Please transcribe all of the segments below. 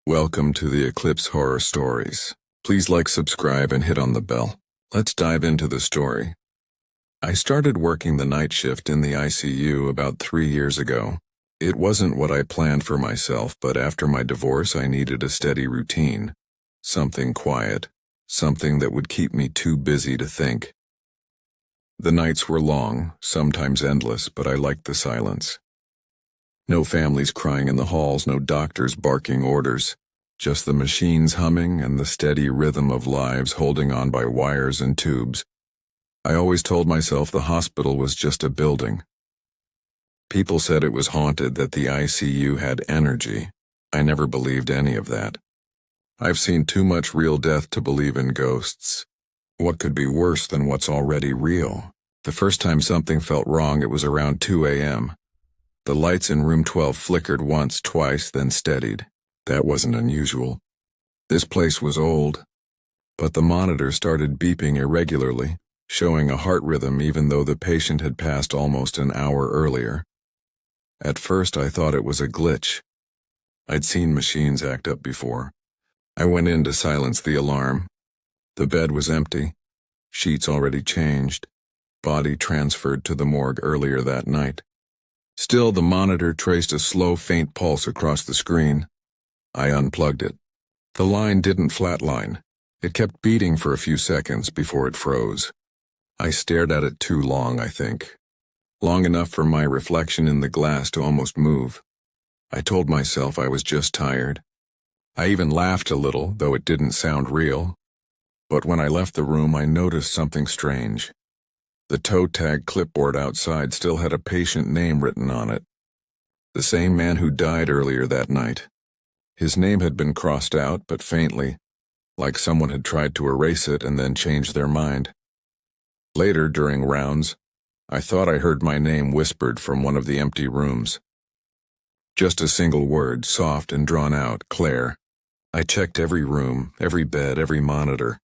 Welcome to the Eclipse Horror Stories. Please like, subscribe, and hit on the bell. Let's dive into the story. I started working the night shift in the ICU about 3 years ago. It wasn't what I planned for myself, but after my divorce I needed a steady routine. Something quiet. Something that would keep me too busy to think. The nights were long, sometimes endless, but I liked the silence. No families crying in the halls, no doctors barking orders. Just the machines humming and the steady rhythm of lives holding on by wires and tubes. I always told myself the hospital was just a building. People said it was haunted, that the ICU had energy. I never believed any of that. I've seen too much real death to believe in ghosts. What could be worse than what's already real? The first time something felt wrong, it was around 2 a.m. The lights in room 12 flickered once, twice, then steadied. That wasn't unusual. This place was old. But the monitor started beeping irregularly, showing a heart rhythm even though the patient had passed almost an hour earlier. At first I thought it was a glitch. I'd seen machines act up before. I went in to silence the alarm. The bed was empty. Sheets already changed. Body transferred to the morgue earlier that night. Still, the monitor traced a slow, faint pulse across the screen. I unplugged it. The line didn't flatline. It kept beating for a few seconds before it froze. I stared at it too long, I think. Long enough for my reflection in the glass to almost move. I told myself I was just tired. I even laughed a little, though it didn't sound real. But when I left the room, I noticed something strange. The toe tag clipboard outside still had a patient name written on it. The same man who died earlier that night. His name had been crossed out, but faintly, like someone had tried to erase it and then changed their mind. Later, during rounds, I thought I heard my name whispered from one of the empty rooms. Just a single word, soft and drawn out, Claire. I checked every room, every bed, every monitor.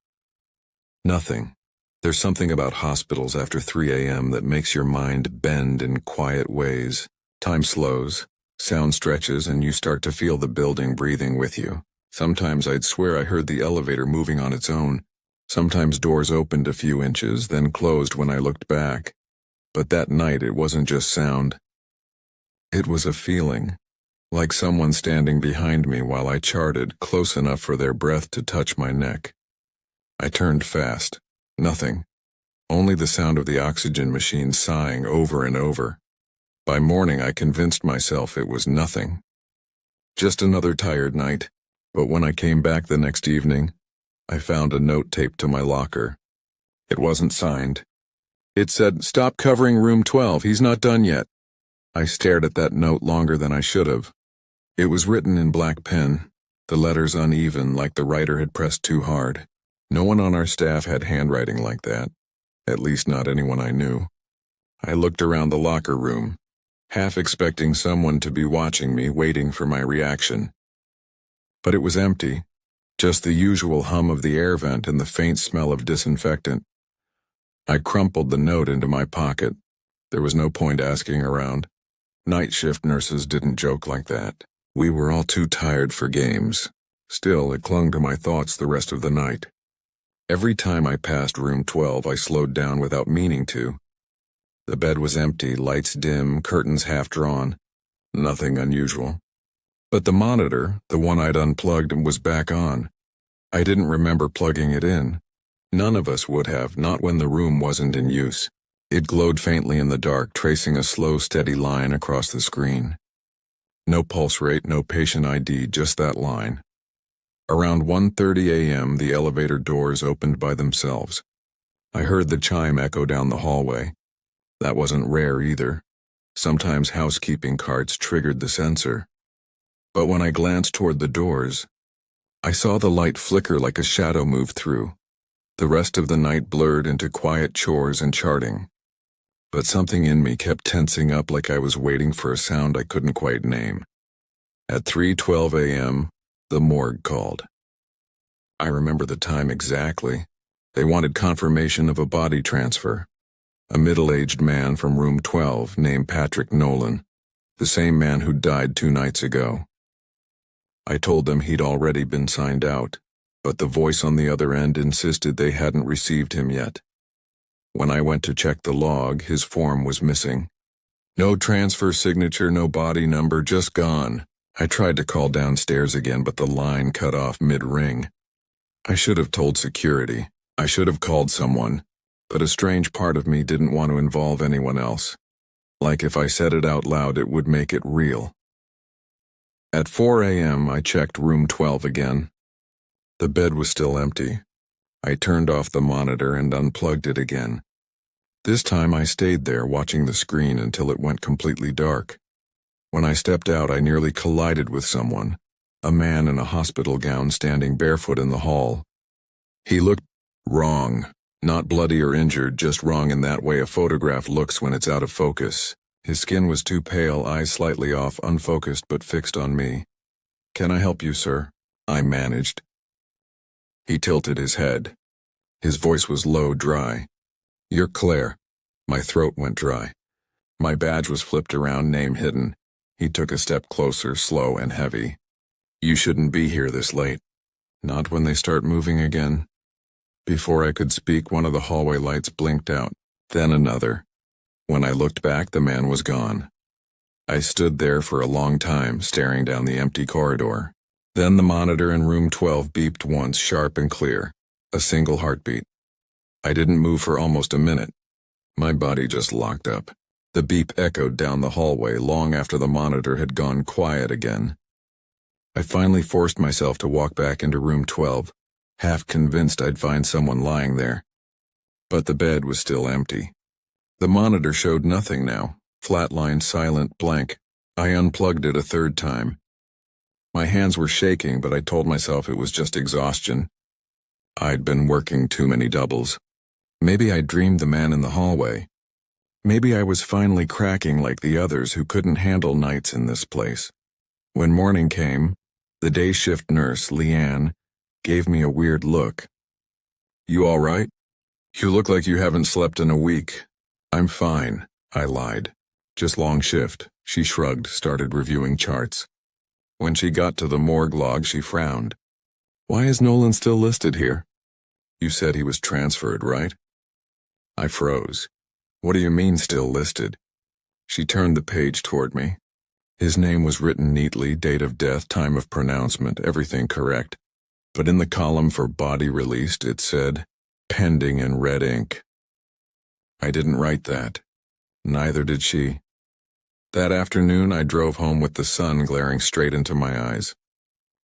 Nothing. There's something about hospitals after 3 a.m. that makes your mind bend in quiet ways. Time slows, sound stretches, and you start to feel the building breathing with you. Sometimes I'd swear I heard the elevator moving on its own. Sometimes doors opened a few inches, then closed when I looked back. But that night it wasn't just sound. It was a feeling, like someone standing behind me while I charted, close enough for their breath to touch my neck. I turned fast. Nothing. Only the sound of the oxygen machine sighing over and over. By morning I convinced myself it was nothing. Just another tired night, but when I came back the next evening, I found a note taped to my locker. It wasn't signed. It said, "Stop covering room 12, he's not done yet." I stared at that note longer than I should have. It was written in black pen, the letters uneven like the writer had pressed too hard. No one on our staff had handwriting like that, at least not anyone I knew. I looked around the locker room, half expecting someone to be watching me, waiting for my reaction. But it was empty, just the usual hum of the air vent and the faint smell of disinfectant. I crumpled the note into my pocket. There was no point asking around. Night shift nurses didn't joke like that. We were all too tired for games. Still, it clung to my thoughts the rest of the night. Every time I passed room 12, I slowed down without meaning to. The bed was empty, lights dim, curtains half drawn. Nothing unusual. But the monitor, the one I'd unplugged, was back on. I didn't remember plugging it in. None of us would have, not when the room wasn't in use. It glowed faintly in the dark, tracing a slow, steady line across the screen. No pulse rate, no patient ID, just that line. Around 1:30 a.m., the elevator doors opened by themselves. I heard the chime echo down the hallway. That wasn't rare either. Sometimes housekeeping carts triggered the sensor. But when I glanced toward the doors, I saw the light flicker like a shadow move through. The rest of the night blurred into quiet chores and charting. But something in me kept tensing up, like I was waiting for a sound I couldn't quite name. At 3:12 a.m., the morgue called. I remember the time exactly. They wanted confirmation of a body transfer. A middle-aged man from room 12 named Patrick Nolan, the same man who died 2 nights ago. I told them he'd already been signed out, but the voice on the other end insisted they hadn't received him yet. When I went to check the log, his form was missing. No transfer signature, no body number, just gone. I tried to call downstairs again, but the line cut off mid-ring. I should have told security. I should have called someone, but a strange part of me didn't want to involve anyone else. Like if I said it out loud, it would make it real. At 4 a.m., I checked room 12 again. The bed was still empty. I turned off the monitor and unplugged it again. This time I stayed there watching the screen until it went completely dark. When I stepped out, I nearly collided with someone, a man in a hospital gown standing barefoot in the hall. He looked wrong, not bloody or injured, just wrong in that way a photograph looks when it's out of focus. His skin was too pale, eyes slightly off, unfocused but fixed on me. "Can I help you, sir?" I managed. He tilted his head. His voice was low, dry. "You're Claire." My throat went dry. My badge was flipped around, name hidden. He took a step closer, slow and heavy. "You shouldn't be here this late." "Not when they start moving again." Before I could speak, one of the hallway lights blinked out, then another. When I looked back, the man was gone. I stood there for a long time, staring down the empty corridor. Then the monitor in room 12 beeped once, sharp and clear. A single heartbeat. I didn't move for almost a minute. My body just locked up. The beep echoed down the hallway long after the monitor had gone quiet again. I finally forced myself to walk back into room 12, half convinced I'd find someone lying there. But the bed was still empty. The monitor showed nothing now, flatlined, silent, blank. I unplugged it a third time. My hands were shaking, but I told myself it was just exhaustion. I'd been working too many doubles. Maybe I dreamed the man in the hallway. Maybe I was finally cracking like the others who couldn't handle nights in this place. When morning came, the day shift nurse, Leanne, gave me a weird look. "You all right? You look like you haven't slept in a week." "I'm fine," I lied. "Just long shift." She shrugged, started reviewing charts. When she got to the morgue log, she frowned. "Why is Nolan still listed here?" "You said he was transferred, right?" I froze. "What do you mean still listed?" She turned the page toward me. His name was written neatly, date of death, time of pronouncement, everything correct. But in the column for body released, it said, "Pending" in red ink. I didn't write that. Neither did she. That afternoon, I drove home with the sun glaring straight into my eyes.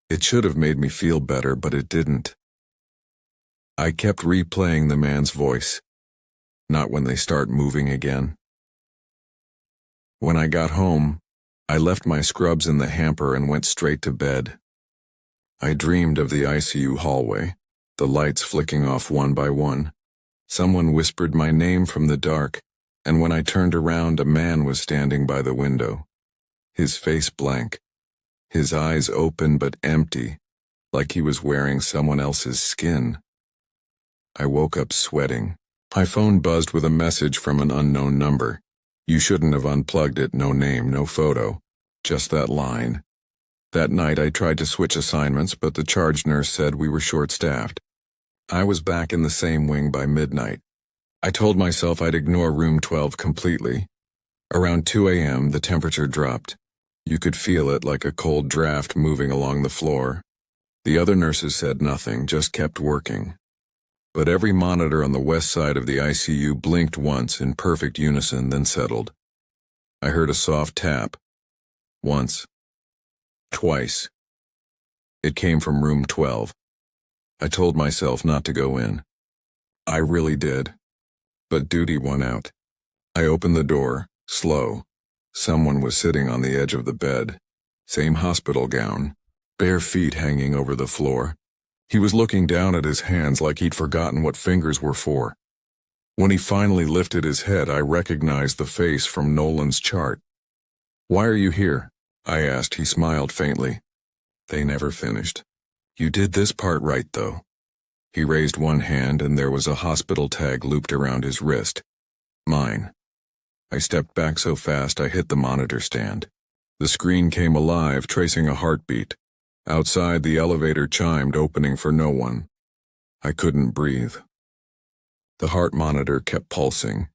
It should have made me feel better, but it didn't. I kept replaying the man's voice. Not when they start moving again. When I got home, I left my scrubs in the hamper and went straight to bed. I dreamed of the ICU hallway, the lights flicking off one by one. Someone whispered my name from the dark, and when I turned around, a man was standing by the window. His face blank, his eyes open but empty, like he was wearing someone else's skin. I woke up sweating. My phone buzzed with a message from an unknown number. "You shouldn't have unplugged it, no name, no photo. Just that line." That night I tried to switch assignments, but the charge nurse said we were short-staffed. I was back in the same wing by midnight. I told myself I'd ignore room 12 completely. Around 2 a.m., the temperature dropped. You could feel it like a cold draft moving along the floor. The other nurses said nothing, just kept working. But every monitor on the west side of the ICU blinked once in perfect unison, then settled. I heard a soft tap. Once. Twice. It came from room 12. I told myself not to go in. I really did. But duty won out. I opened the door, slow. Someone was sitting on the edge of the bed. Same hospital gown, bare feet hanging over the floor. He was looking down at his hands like he'd forgotten what fingers were for. When he finally lifted his head, I recognized the face from Nolan's chart. "Why are you here?" I asked. He smiled faintly. "They never finished. You did this part right, though." He raised one hand and there was a hospital tag looped around his wrist. Mine. I stepped back so fast I hit the monitor stand. The screen came alive, tracing a heartbeat. Outside, the elevator chimed, opening for no one. I couldn't breathe. The heart monitor kept pulsing,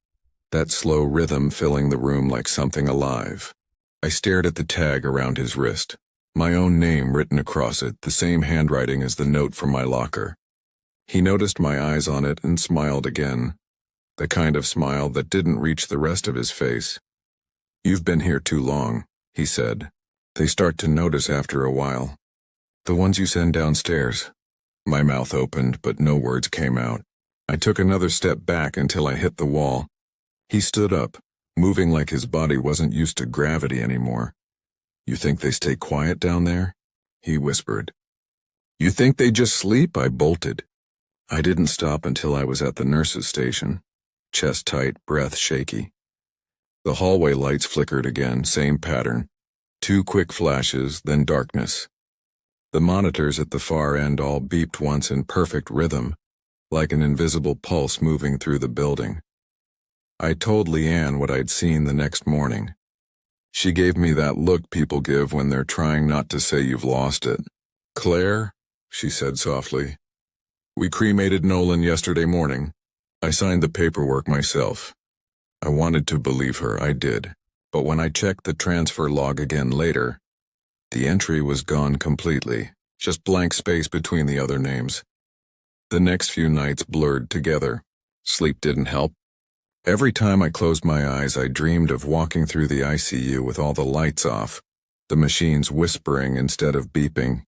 that slow rhythm filling the room like something alive. I stared at the tag around his wrist, my own name written across it, the same handwriting as the note from my locker. He noticed my eyes on it and smiled again, the kind of smile that didn't reach the rest of his face. "You've been here too long," he said. "They start to notice after a while. The ones you send downstairs." My mouth opened, but no words came out. I took another step back until I hit the wall. He stood up, moving like his body wasn't used to gravity anymore. "You think they stay quiet down there?" he whispered. "You think they just sleep?" I bolted. I didn't stop until I was at the nurse's station, chest tight, breath shaky. The hallway lights flickered again, same pattern. 2 quick flashes, then darkness. The monitors at the far end all beeped once in perfect rhythm, like an invisible pulse moving through the building. I told Leanne what I'd seen the next morning. She gave me that look people give when they're trying not to say you've lost it. "Claire," she said softly, "we cremated Nolan yesterday morning. I signed the paperwork myself." I wanted to believe her, I did, but when I checked the transfer log again later, the entry was gone completely, just blank space between the other names. The next few nights blurred together. Sleep didn't help. Every time I closed my eyes, I dreamed of walking through the ICU with all the lights off, the machines whispering instead of beeping,